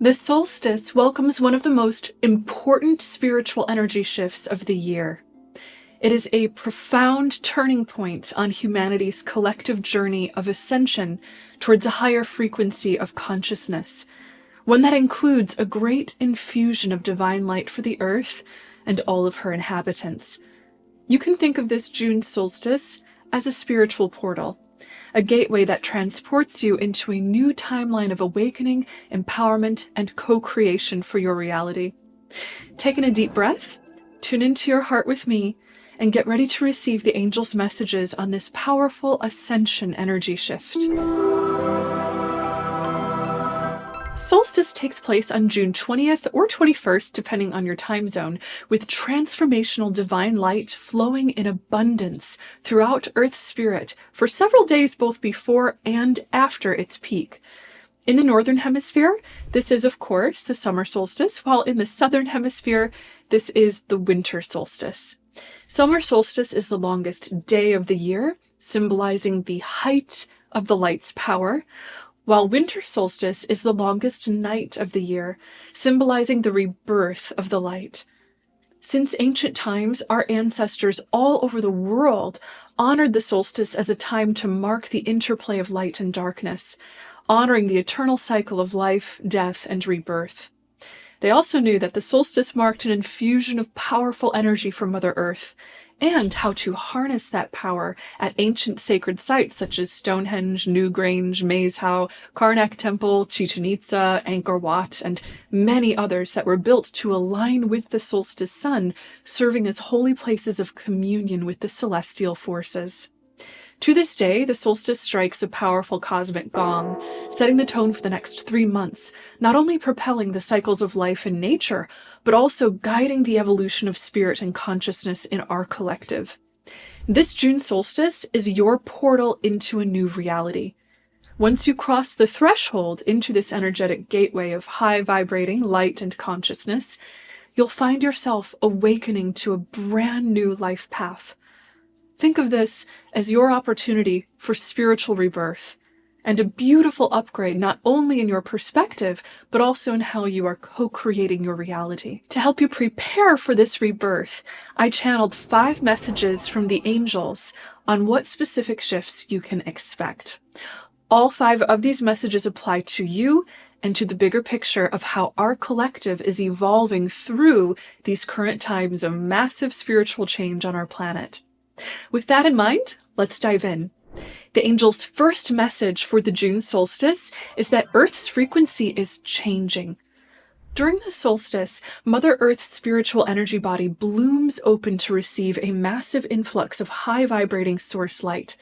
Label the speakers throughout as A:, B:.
A: The solstice welcomes one of the most important spiritual energy shifts of the year. It is a profound turning point on humanity's collective journey of ascension towards a higher frequency of consciousness, one that includes a great infusion of divine light for the earth and all of her inhabitants. You can think of this June solstice as a spiritual portal, a gateway that transports you into a new timeline of awakening, empowerment, and co-creation for your reality. Taking a deep breath, tune into your heart with me, and get ready to receive the angels' messages on this powerful ascension energy shift. Solstice takes place on June 20th or 21st, depending on your time zone, with transformational divine light flowing in abundance throughout Earth's spirit for several days both before and after its peak. In the Northern Hemisphere, this is, of course, the summer solstice, while in the Southern Hemisphere, this is the winter solstice. Summer solstice is the longest day of the year, symbolizing the height of the light's power, while winter solstice is the longest night of the year, symbolizing the rebirth of the light. Since ancient times, our ancestors all over the world honored the solstice as a time to mark the interplay of light and darkness, honoring the eternal cycle of life, death, and rebirth. They also knew that the solstice marked an infusion of powerful energy from Mother Earth, and how to harness that power at ancient sacred sites such as Stonehenge, Newgrange, Maze Howe, Karnak Temple, Chichen Itza, Angkor Wat, and many others that were built to align with the solstice sun, serving as holy places of communion with the celestial forces. To this day, the solstice strikes a powerful cosmic gong, setting the tone for the next 3 months, not only propelling the cycles of life and nature, but also guiding the evolution of spirit and consciousness in our collective. This June solstice is your portal into a new reality. Once you cross the threshold into this energetic gateway of high vibrating light and consciousness, you'll find yourself awakening to a brand new life path. Think of this as your opportunity for spiritual rebirth and a beautiful upgrade not only in your perspective, but also in how you are co-creating your reality. To help you prepare for this rebirth, I channeled 5 messages from the angels on what specific shifts you can expect. All 5 of these messages apply to you and to the bigger picture of how our collective is evolving through these current times of massive spiritual change on our planet. With that in mind, let's dive in. The angel's first message for the June solstice is that Earth's frequency is changing. During the solstice, Mother Earth's spiritual energy body blooms open to receive a massive influx of high-vibrating source light.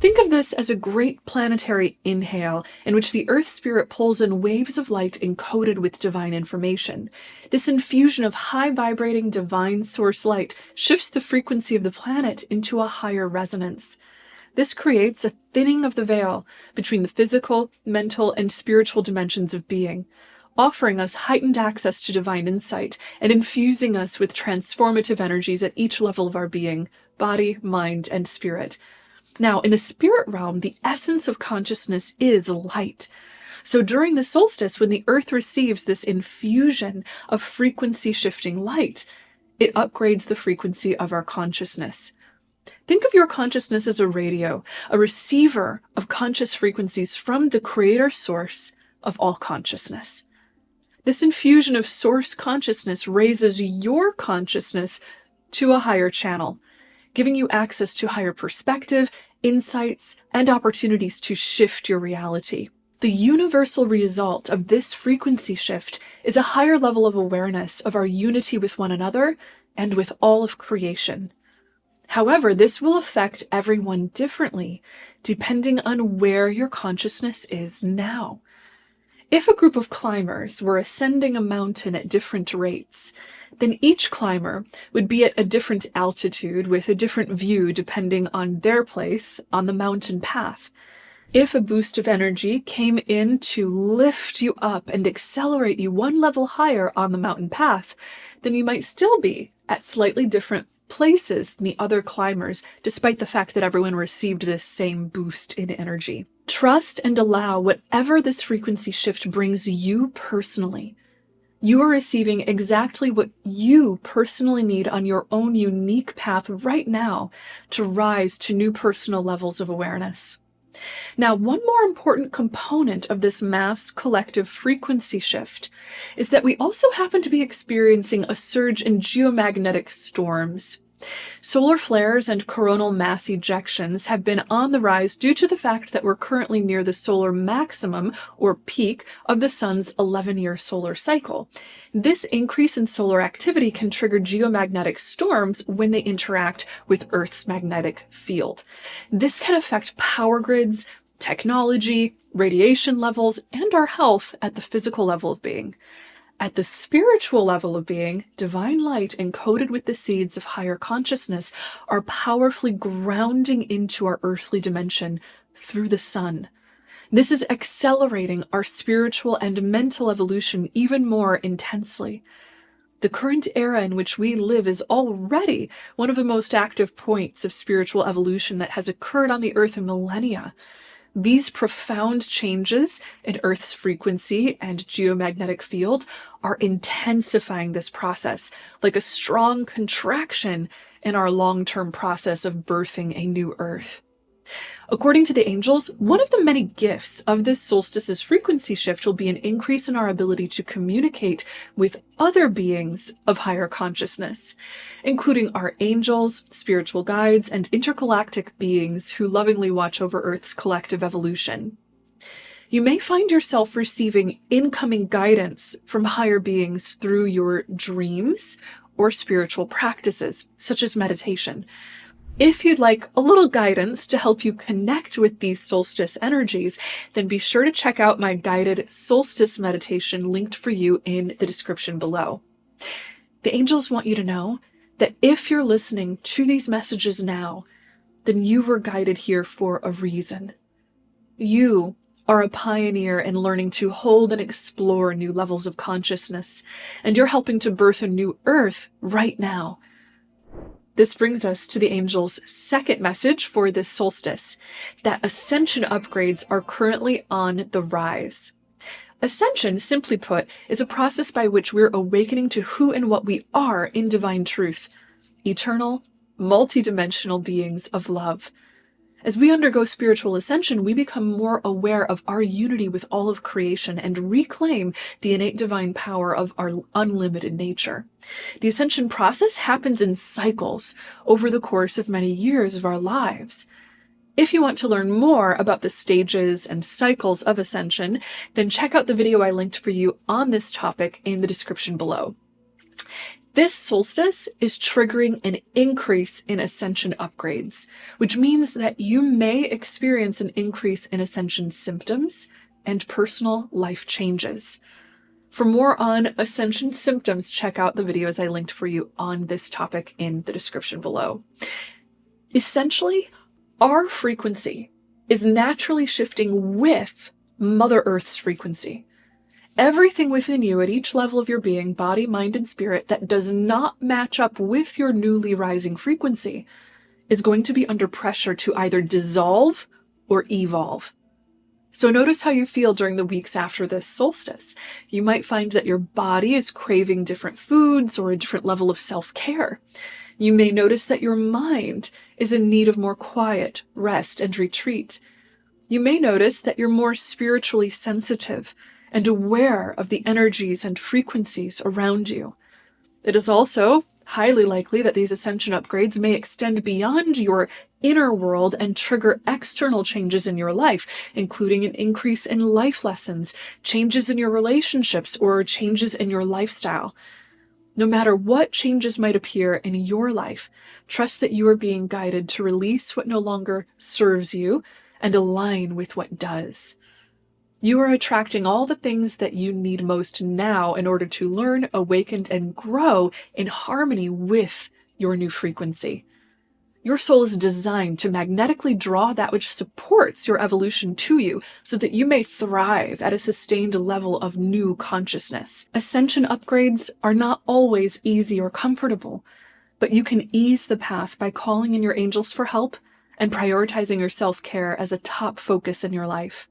A: Think of this as a great planetary inhale in which the Earth spirit pulls in waves of light encoded with divine information. This infusion of high-vibrating divine source light shifts the frequency of the planet into a higher resonance. This creates a thinning of the veil between the physical, mental, and spiritual dimensions of being, offering us heightened access to divine insight and infusing us with transformative energies at each level of our being, body, mind, and spirit. Now, in the spirit realm, the essence of consciousness is light. So during the solstice, when the Earth receives this infusion of frequency-shifting light, it upgrades the frequency of our consciousness. Think of your consciousness as a radio, a receiver of conscious frequencies from the creator source of all consciousness. This infusion of source consciousness raises your consciousness to a higher channel, giving you access to higher perspective, insights, and opportunities to shift your reality. The universal result of this frequency shift is a higher level of awareness of our unity with one another and with all of creation. However, this will affect everyone differently, depending on where your consciousness is now. If a group of climbers were ascending a mountain at different rates, then each climber would be at a different altitude with a different view depending on their place on the mountain path. If a boost of energy came in to lift you up and accelerate you one level higher on the mountain path, then you might still be at slightly different places than the other climbers, despite the fact that everyone received this same boost in energy. Trust and allow whatever this frequency shift brings you personally. You are receiving exactly what you personally need on your own unique path right now to rise to new personal levels of awareness. Now, one more important component of this mass collective frequency shift is that we also happen to be experiencing a surge in geomagnetic storms. Solar flares and coronal mass ejections have been on the rise due to the fact that we're currently near the solar maximum, or peak, of the sun's 11-year solar cycle. This increase in solar activity can trigger geomagnetic storms when they interact with Earth's magnetic field. This can affect power grids, technology, radiation levels, and our health at the physical level of being. At the spiritual level of being, divine light encoded with the seeds of higher consciousness are powerfully grounding into our earthly dimension through the sun. This is accelerating our spiritual and mental evolution even more intensely. The current era in which we live is already one of the most active points of spiritual evolution that has occurred on the earth in millennia. These profound changes in Earth's frequency and geomagnetic field are intensifying this process, like a strong contraction in our long-term process of birthing a new Earth. According to the angels, one of the many gifts of this solstice's frequency shift will be an increase in our ability to communicate with other beings of higher consciousness, including our angels, spiritual guides, and intergalactic beings who lovingly watch over Earth's collective evolution. You may find yourself receiving incoming guidance from higher beings through your dreams or spiritual practices, such as meditation. If you'd like a little guidance to help you connect with these solstice energies, then be sure to check out my Guided Solstice Meditation linked for you in the description below. The angels want you to know that if you're listening to these messages now, then you were guided here for a reason. You are a pioneer in learning to hold and explore new levels of consciousness, and you're helping to birth a new Earth right now. This brings us to the angels' second message for this solstice, that ascension upgrades are currently on the rise. Ascension, simply put, is a process by which we're awakening to who and what we are in divine truth, eternal, multidimensional beings of love. As we undergo spiritual ascension, we become more aware of our unity with all of creation and reclaim the innate divine power of our unlimited nature. The ascension process happens in cycles over the course of many years of our lives. If you want to learn more about the stages and cycles of ascension, then check out the video I linked for you on this topic in the description below. This solstice is triggering an increase in ascension upgrades, which means that you may experience an increase in ascension symptoms and personal life changes. For more on ascension symptoms, check out the videos I linked for you on this topic in the description below. Essentially, our frequency is naturally shifting with Mother Earth's frequency. Everything within you at each level of your being, body, mind, and spirit, that does not match up with your newly rising frequency is going to be under pressure to either dissolve or evolve. So notice how you feel during the weeks after this solstice. You might find that your body is craving different foods or a different level of self-care. You may notice that your mind is in need of more quiet, rest, and retreat. You may notice that you're more spiritually sensitive and aware of the energies and frequencies around you. It is also highly likely that these ascension upgrades may extend beyond your inner world and trigger external changes in your life, including an increase in life lessons, changes in your relationships, or changes in your lifestyle. No matter what changes might appear in your life, trust that you are being guided to release what no longer serves you and align with what does. You are attracting all the things that you need most now in order to learn, awaken, and grow in harmony with your new frequency. Your soul is designed to magnetically draw that which supports your evolution to you so that you may thrive at a sustained level of new consciousness. Ascension upgrades are not always easy or comfortable, but you can ease the path by calling in your angels for help and prioritizing your self-care as a top focus in your life.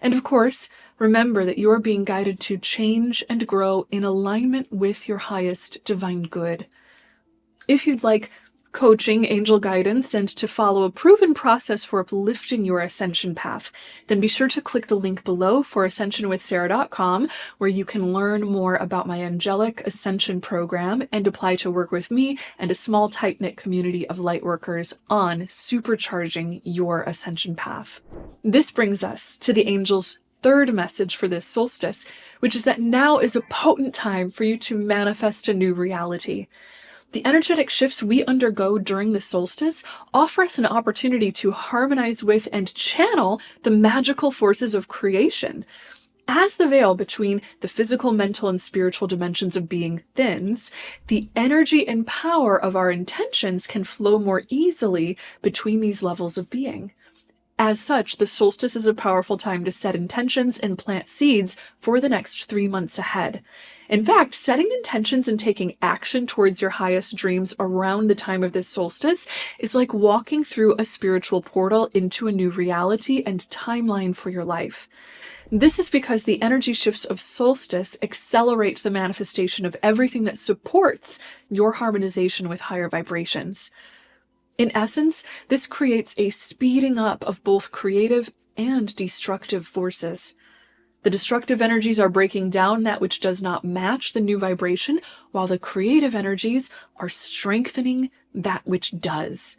A: And of course, remember that you're being guided to change and grow in alignment with your highest divine good. If you'd like coaching, angel guidance, and to follow a proven process for uplifting your ascension path, then be sure to click the link below for ascensionwithsarah.com, where you can learn more about my Angelic Ascension Program and apply to work with me and a small tight-knit community of lightworkers on supercharging your ascension path. This brings us to the angels' third message for this solstice, which is that now is a potent time for you to manifest a new reality. The energetic shifts we undergo during the solstice offer us an opportunity to harmonize with and channel the magical forces of creation. As the veil between the physical, mental, and spiritual dimensions of being thins, the energy and power of our intentions can flow more easily between these levels of being. As such, the solstice is a powerful time to set intentions and plant seeds for the next 3 months ahead. In fact, setting intentions and taking action towards your highest dreams around the time of this solstice is like walking through a spiritual portal into a new reality and timeline for your life. This is because the energy shifts of solstice accelerate the manifestation of everything that supports your harmonization with higher vibrations. In essence, this creates a speeding up of both creative and destructive forces. The destructive energies are breaking down that which does not match the new vibration, while the creative energies are strengthening that which does.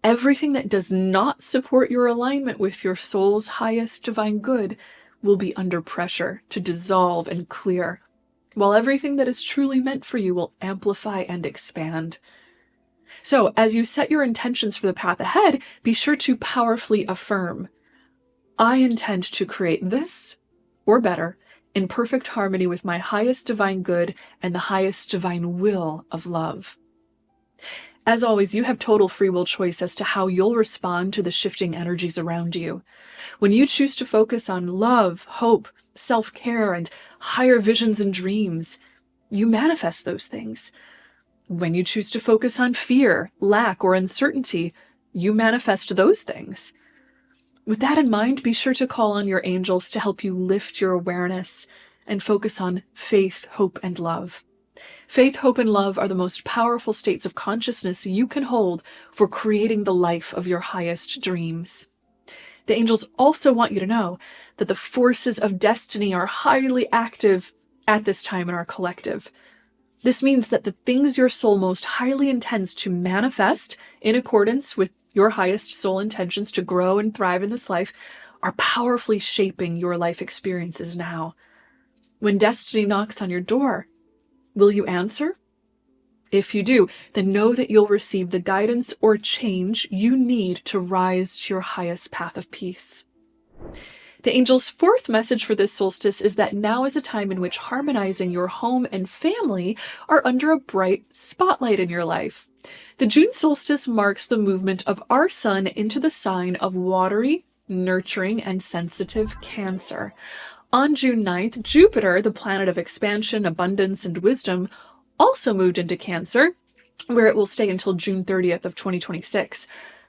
A: Everything that does not support your alignment with your soul's highest divine good will be under pressure to dissolve and clear, while everything that is truly meant for you will amplify and expand. So, as you set your intentions for the path ahead, be sure to powerfully affirm, I intend to create this, or better, in perfect harmony with my highest divine good and the highest divine will of love. As always, you have total free will choice as to how you'll respond to the shifting energies around you. When you choose to focus on love, hope, self-care, and higher visions and dreams, you manifest those things. When you choose to focus on fear, lack, or uncertainty, you manifest those things. With that in mind, be sure to call on your angels to help you lift your awareness and focus on faith, hope, and love. Faith, hope, and love are the most powerful states of consciousness you can hold for creating the life of your highest dreams. The angels also want you to know that the forces of destiny are highly active at this time in our collective. This means that the things your soul most highly intends to manifest in accordance with your highest soul intentions to grow and thrive in this life are powerfully shaping your life experiences now. When destiny knocks on your door, will you answer? If you do, then know that you'll receive the guidance or change you need to rise to your highest path of peace. The angel's fourth message for this solstice is that now is a time in which harmonizing your home and family are under a bright spotlight in your life. The June solstice marks the movement of our sun into the sign of watery, nurturing, and sensitive Cancer. On June 9th, Jupiter, the planet of expansion, abundance, and wisdom, also moved into Cancer, where it will stay until June 30th of 2026.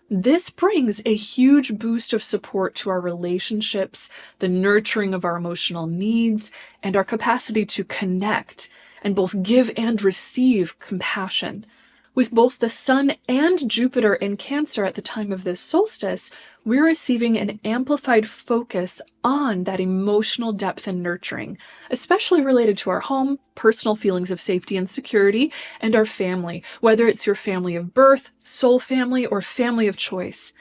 A: This brings a huge boost of support to our relationships, the nurturing of our emotional needs, and our capacity to connect and both give and receive compassion. With both the Sun and Jupiter in Cancer at the time of this solstice, we're receiving an amplified focus on that emotional depth and nurturing, especially related to our home, personal feelings of safety and security, and our family, whether it's your family of birth, soul family, or family of choice.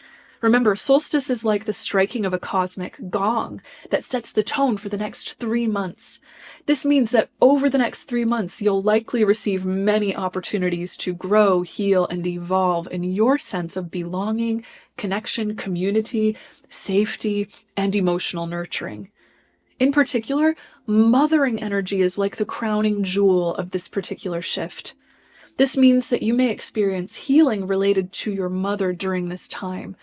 A: Remember, solstice is like the striking of a cosmic gong that sets the tone for the next 3 months. This means that over the next 3 months, you'll likely receive many opportunities to grow, heal, and evolve in your sense of belonging, connection, community, safety, and emotional nurturing. In particular, mothering energy is like the crowning jewel of this particular shift. This means that you may experience healing related to your mother during this time.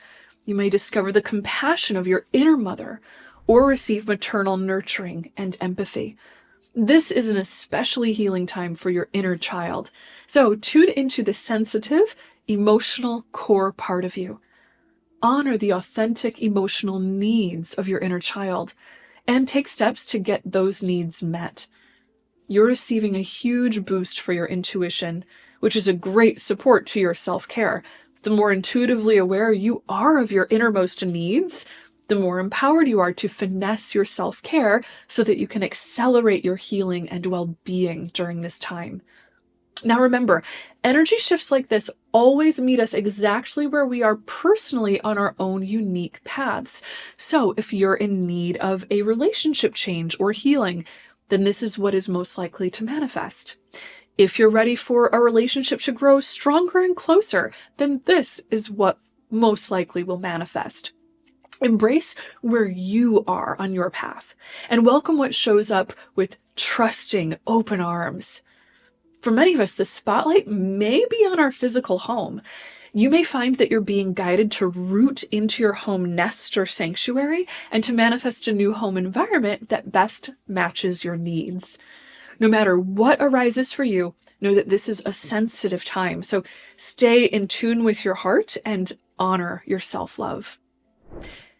A: You may discover the compassion of your inner mother or receive maternal nurturing and empathy. This is an especially healing time for your inner child. So tune into the sensitive, emotional core part of you. honor the authentic emotional needs of your inner child and take steps to get those needs met. You're receiving a huge boost for your intuition, which is a great support to your self-care. The more intuitively aware you are of your innermost needs, the more empowered you are to finesse your self-care so that you can accelerate your healing and well-being during this time. Now remember, energy shifts like this always meet us exactly where we are personally on our own unique paths. So if you're in need of a relationship change or healing, then this is what is most likely to manifest. If you're ready for a relationship to grow stronger and closer, then this is what most likely will manifest. Embrace where you are on your path and welcome what shows up with trusting, open arms. For many of us, the spotlight may be on our physical home. You may find that you're being guided to root into your home nest or sanctuary and to manifest a new home environment that best matches your needs. No matter what arises for you, know that this is a sensitive time. So stay in tune with your heart and honor your self-love.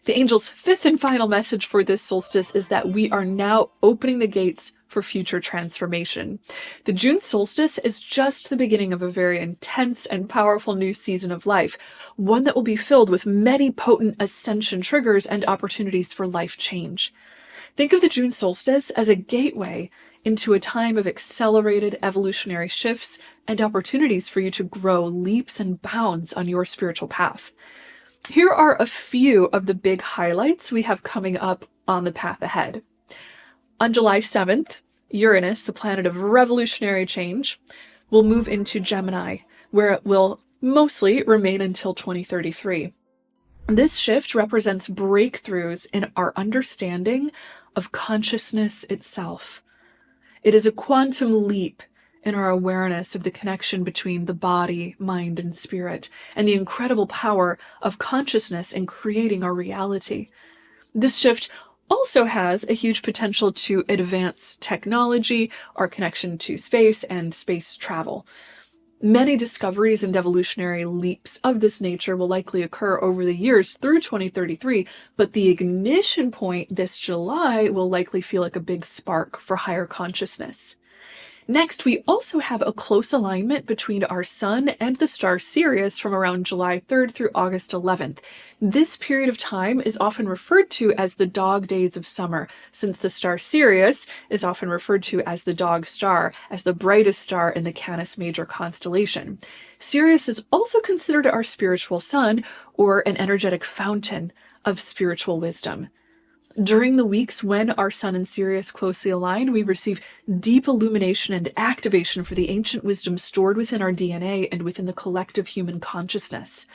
A: The angel's fifth and final message for this solstice is that we are now opening the gates for future transformation. The June solstice is just the beginning of a very intense and powerful new season of life, one that will be filled with many potent ascension triggers and opportunities for life change. Think of the June solstice as a gateway into a time of accelerated evolutionary shifts and opportunities for you to grow leaps and bounds on your spiritual path. Here are a few of the big highlights we have coming up on the path ahead. On July 7th, Uranus, the planet of revolutionary change, will move into Gemini, where it will mostly remain until 2033. This shift represents breakthroughs in our understanding of consciousness itself. It is a quantum leap in our awareness of the connection between the body, mind, and spirit, and the incredible power of consciousness in creating our reality. This shift also has a huge potential to advance technology, our connection to space, and space travel. Many discoveries and evolutionary leaps of this nature will likely occur over the years through 2033, but the ignition point this July will likely feel like a big spark for higher consciousness. Next, we also have a close alignment between our sun and the star Sirius from around July 3rd through August 11th. This period of time is often referred to as the dog days of summer, since the star Sirius is often referred to as the dog star, as the brightest star in the Canis Major constellation. Sirius is also considered our spiritual sun, or an energetic fountain of spiritual wisdom. During the weeks when our sun and Sirius closely align, we receive deep illumination and activation for the ancient wisdom stored within our DNA and within the collective human consciousness.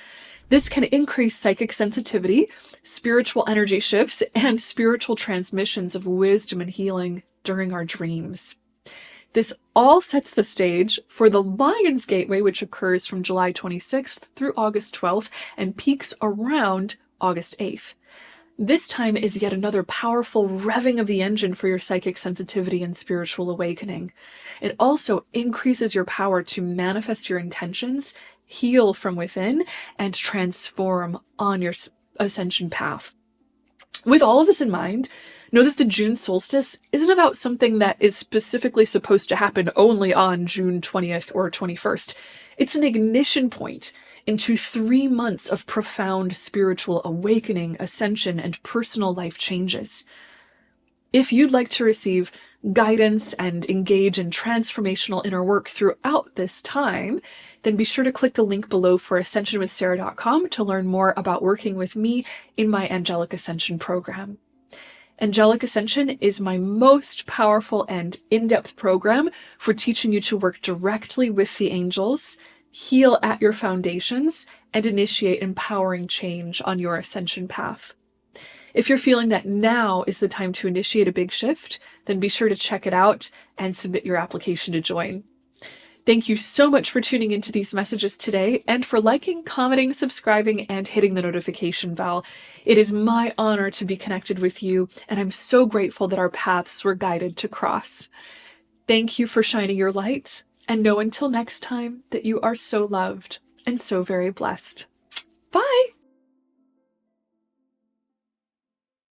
A: This can increase psychic sensitivity, spiritual energy shifts, and spiritual transmissions of wisdom and healing during our dreams. This all sets the stage for the Lion's Gateway, which occurs from July 26th through August 12th and peaks around August 8th. This time is yet another powerful revving of the engine for your psychic sensitivity and spiritual awakening. It also increases your power to manifest your intentions, heal from within, and transform on your ascension path. With all of this in mind, know that the June solstice isn't about something that is specifically supposed to happen only on June 20th or 21st. It's an ignition point into 3 months of profound spiritual awakening, ascension, and personal life changes. If you'd like to receive guidance and engage in transformational inner work throughout this time, then be sure to click the link below for ascensionwithsarah.com to learn more about working with me in my Angelic Ascension Program. Angelic Ascension is my most powerful and in-depth program for teaching you to work directly with the angels, heal at your foundations, and initiate empowering change on your ascension path. If you're feeling that now is the time to initiate a big shift, then be sure to check it out and submit your application to join. Thank you so much for tuning into these messages today and for liking, commenting, subscribing, and hitting the notification bell. It is my honor to be connected with you, and I'm so grateful that our paths were guided to cross. Thank you for shining your light, and know until next time that you are so loved and so very blessed. Bye!